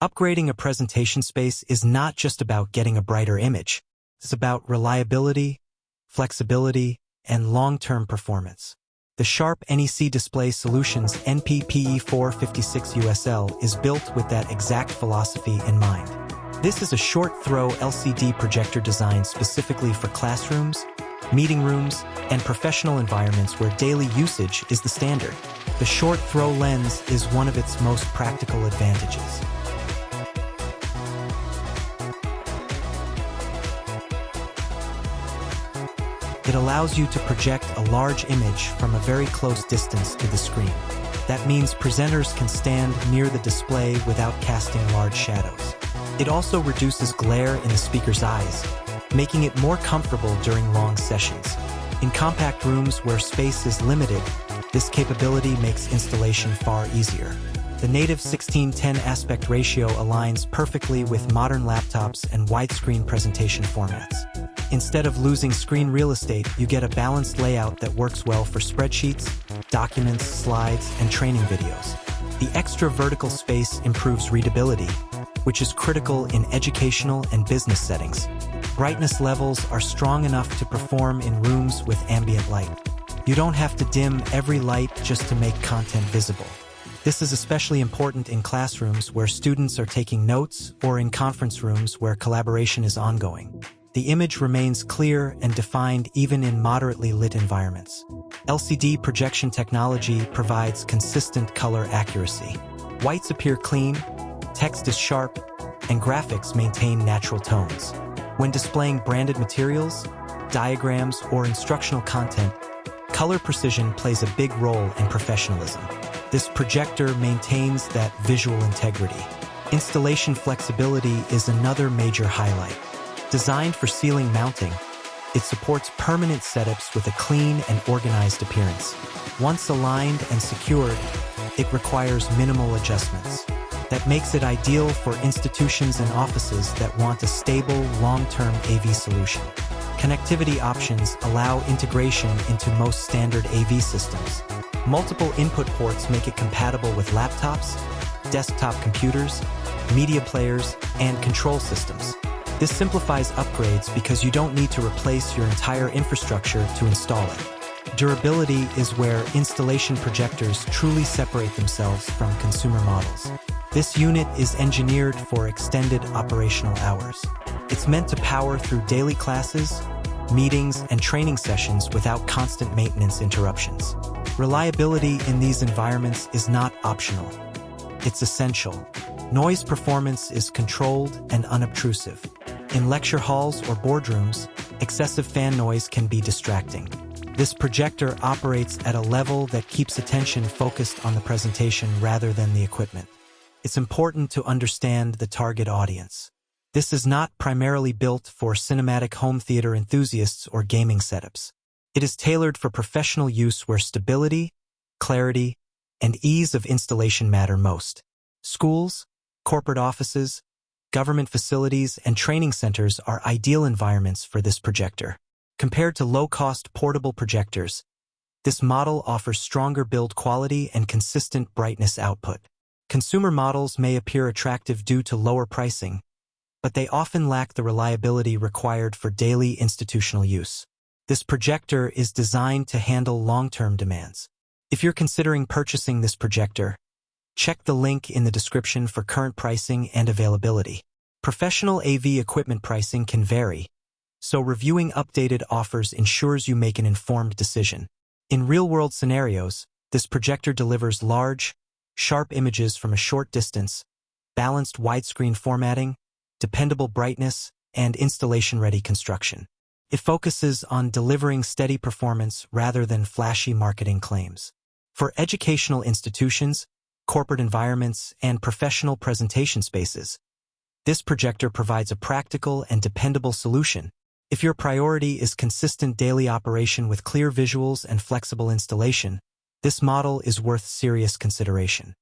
Upgrading a presentation space is not just about getting a brighter image. It's about reliability, flexibility, and long-term performance. The Sharp NEC Display Solutions NP-PE456USL is built with that exact philosophy in mind. This is a short-throw LCD projector designed specifically for classrooms, meeting rooms, and professional environments where daily usage is the standard. The short-throw lens is one of its most practical advantages. It allows you to project a large image from a very close distance to the screen. That means presenters can stand near the display without casting large shadows. It also reduces glare in the speaker's eyes, making it more comfortable during long sessions. In compact rooms where space is limited, this capability makes installation far easier. The native 16:10 aspect ratio aligns perfectly with modern laptops and widescreen presentation formats. Instead of losing screen real estate, you get a balanced layout that works well for spreadsheets, documents, slides, and training videos. The extra vertical space improves readability, which is critical in educational and business settings. Brightness levels are strong enough to perform in rooms with ambient light. You don't have to dim every light just to make content visible. This is especially important in classrooms where students are taking notes or in conference rooms where collaboration is ongoing. The image remains clear and defined even in moderately lit environments. LCD projection technology provides consistent color accuracy. Whites appear clean, text is sharp, and graphics maintain natural tones. When displaying branded materials, diagrams, or instructional content, color precision plays a big role in professionalism. This projector maintains that visual integrity. Installation flexibility is another major highlight. Designed for ceiling mounting, it supports permanent setups with a clean and organized appearance. Once aligned and secured, it requires minimal adjustments. That makes it ideal for institutions and offices that want a stable, long-term AV solution. Connectivity options allow integration into most standard AV systems. Multiple input ports make it compatible with laptops, desktop computers, media players, and control systems. This simplifies upgrades because you don't need to replace your entire infrastructure to install it. Durability is where installation projectors truly separate themselves from consumer models. This unit is engineered for extended operational hours. It's meant to power through daily classes, meetings, and training sessions without constant maintenance interruptions. Reliability in these environments is not optional. It's essential. Noise performance is controlled and unobtrusive. In lecture halls or boardrooms, excessive fan noise can be distracting. This projector operates at a level that keeps attention focused on the presentation rather than the equipment. It's important to understand the target audience. This is not primarily built for cinematic home theater enthusiasts or gaming setups. It is tailored for professional use where stability, clarity, and ease of installation matter most. Schools, corporate offices, government facilities, and training centers are ideal environments for this projector. Compared to low-cost portable projectors, this model offers stronger build quality and consistent brightness output. Consumer models may appear attractive due to lower pricing, but they often lack the reliability required for daily institutional use. This projector is designed to handle long-term demands. If you're considering purchasing this projector, check the link in the description for current pricing and availability. Professional AV equipment pricing can vary, so reviewing updated offers ensures you make an informed decision. In real-world scenarios, this projector delivers large, sharp images from a short distance, balanced widescreen formatting, dependable brightness, and installation-ready construction. It focuses on delivering steady performance rather than flashy marketing claims. For educational institutions, corporate environments, and professional presentation spaces, this projector provides a practical and dependable solution. If your priority is consistent daily operation with clear visuals and flexible installation, this model is worth serious consideration.